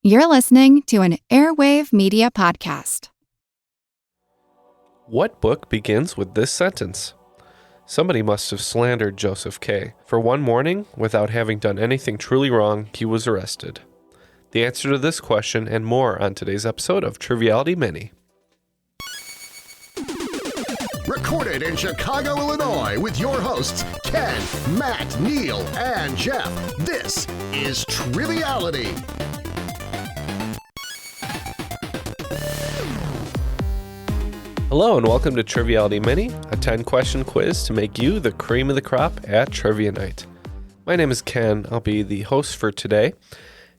You're listening to an Airwave Media podcast. What book begins with this sentence? Somebody must have slandered Joseph K. For one morning, without having done anything truly wrong, he was arrested. The answer to this question and more on today's episode of Triviality Mini. Recorded in Chicago, Illinois, with your hosts, Ken, Matt, Neil, and Jeff. This is Triviality. Hello and welcome to Triviality Mini, a 10-question quiz to make you the cream of the crop at Trivia Night. My name is Ken. I'll be the host for today.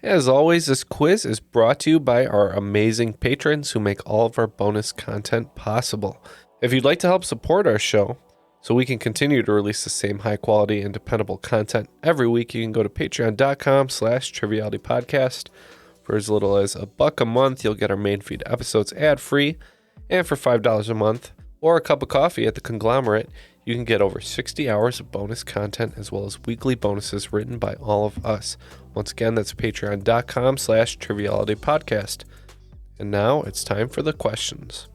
As always, this quiz is brought to you by our amazing patrons who make all of our bonus content possible. If you'd like to help support our show so we can continue to release the same high quality and dependable content every week, you can go to patreon.com/trivialitypodcast. For as little as $1 a month, you'll get our main feed episodes ad-free. And for $5 a month, or a cup of coffee at the Conglomerate, you can get over 60 hours of bonus content as well as weekly bonuses written by all of us. Once again, that's patreon.com/trivialitypodcast. And now it's time for the questions.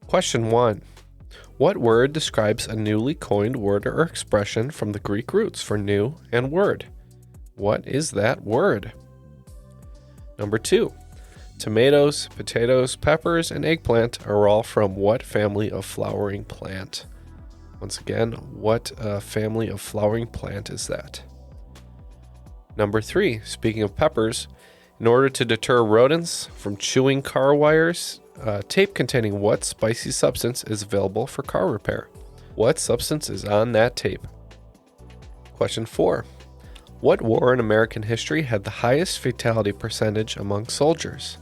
Question 1. What word describes a newly coined word or expression from the Greek roots for new and word? What is that word? Number 2. Tomatoes, potatoes, peppers, and eggplant are all from what family of flowering plant? Once again, what family of flowering plant is that? Number 3, speaking of peppers, in order to deter rodents from chewing car wires, tape containing what spicy substance is available for car repair? What substance is on that tape? Question 4. What war in American history had the highest fatality percentage among soldiers?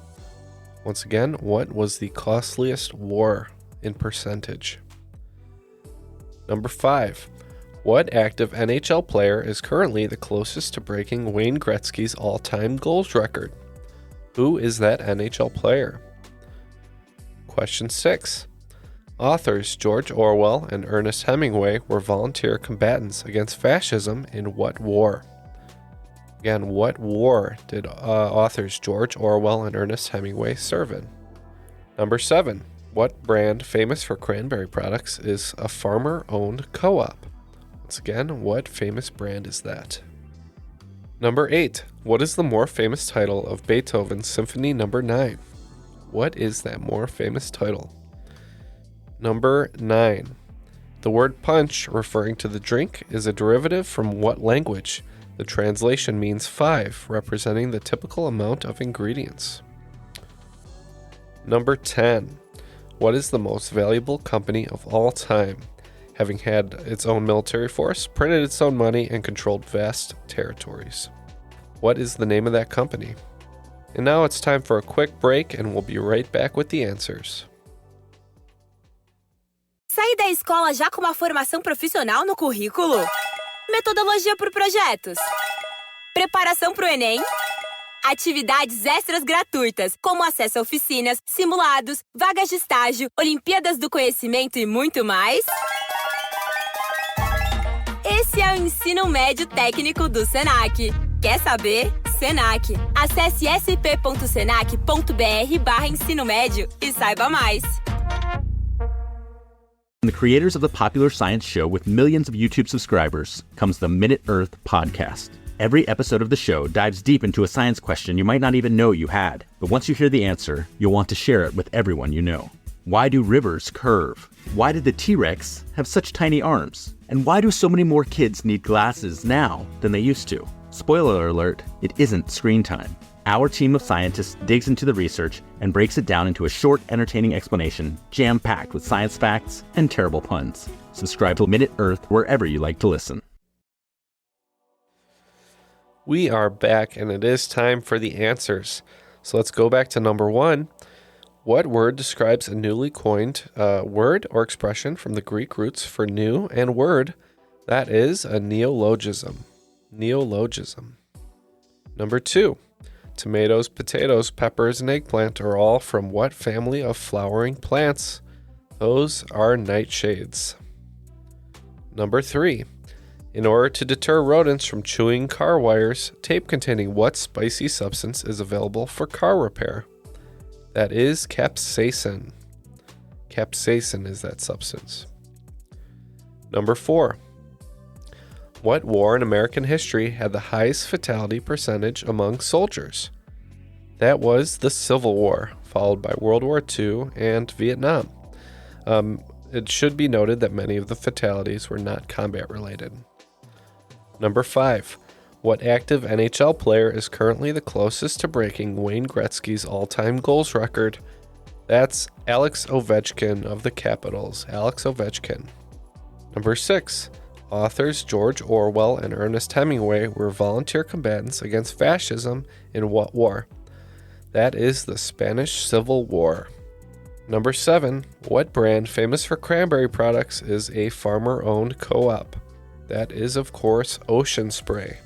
Once again, what was the costliest war in percentage? Number 5. What active NHL player is currently the closest to breaking Wayne Gretzky's all-time goals record? Who is that NHL player? Question 6. Authors George Orwell and Ernest Hemingway were volunteer combatants against fascism in what war? Again, what war did authors George Orwell and Ernest Hemingway serve in? Number 7. What brand famous for cranberry products is a farmer-owned co-op? Once again, what famous brand is that? Number 8. What is the more famous title of Beethoven's Symphony No. 9? What is that more famous title? Number 9. The word punch, referring to the drink, is a derivative from what language? The translation means 5, representing the typical amount of ingredients. Number 10. What is the most valuable company of all time, having had its own military force, printed its own money, and controlled vast territories? What is the name of that company? And now it's time for a quick break, and we'll be right back with the answers. Sair da escola já com uma formação profissional no currículo? Metodologia por projetos. Preparação para o Enem. Atividades extras gratuitas, como acesso a oficinas, simulados, vagas de estágio, Olimpíadas do Conhecimento e muito mais. Esse é o Ensino Médio Técnico do Senac. Quer saber? Senac. Acesse sp.senac.br/ensino médio e saiba mais. From the creators of the popular science show with millions of YouTube subscribers comes the Minute Earth podcast. Every episode of the show dives deep into a science question you might not even know you had. But once you hear the answer, you'll want to share it with everyone you know. Why do rivers curve? Why did the T-Rex have such tiny arms? And why do so many more kids need glasses now than they used to? Spoiler alert, it isn't screen time. Our team of scientists digs into the research and breaks it down into a short, entertaining explanation, jam-packed with science facts and terrible puns. Subscribe to Minute Earth wherever you like to listen. We are back, and it is time for the answers. So let's go back to number 1. What word describes a newly coined word or expression from the Greek roots for new and word? That is a neologism. Neologism. Number 2. Tomatoes, potatoes, peppers, and eggplant are all from what family of flowering plants? Those are nightshades. Number 3. In order to deter rodents from chewing car wires, tape containing what spicy substance is available for car repair? That is capsaicin. Capsaicin is that substance. Number 4. What war in American history had the highest fatality percentage among soldiers? That was the Civil War, followed by World War II and Vietnam. It should be noted that many of the fatalities were not combat related. Number 5. What active NHL player is currently the closest to breaking Wayne Gretzky's all-time goals record? That's Alex Ovechkin of the Capitals. Alex Ovechkin. Number 6. Authors George Orwell and Ernest Hemingway were volunteer combatants against fascism in what war? That is the Spanish Civil War. Number 7. What brand famous for cranberry products is a farmer-owned co-op? That is, of course, Ocean Spray.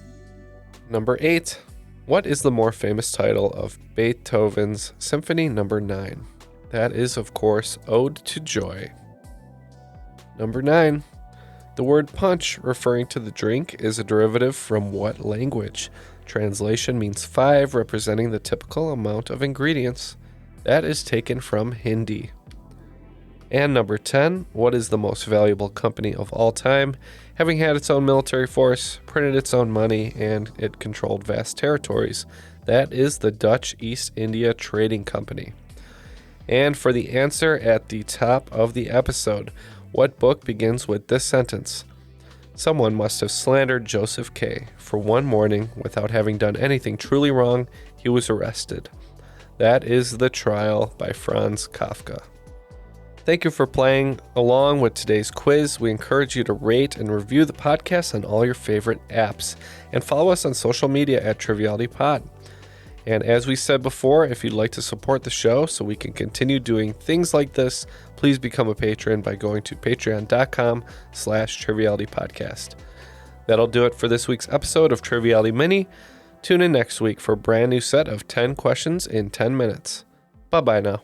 Number 8. What is the more famous title of Beethoven's Symphony No. 9? That is, of course, Ode to Joy. Number 9. The word punch, referring to the drink, is a derivative from what language? Translation means 5, representing the typical amount of ingredients. That is taken from Hindi. And number 10, what is the most valuable company of all time, having had its own military force, printed its own money, and it controlled vast territories? That is the Dutch East India Trading Company. And for the answer at the top of the episode, what book begins with this sentence? Someone must have slandered Joseph K. For one morning, without having done anything truly wrong, he was arrested. That is The Trial by Franz Kafka. Thank you for playing along with today's quiz. We encourage you to rate and review the podcast on all your favorite apps and follow us on social media at Triviality Pod. And as we said before, if you'd like to support the show so we can continue doing things like this, please become a patron by going to patreon.com/trivialitypodcast. That'll do it for this week's episode of Triviality Mini. Tune in next week for a brand new set of 10 questions in 10 minutes. Bye-bye now.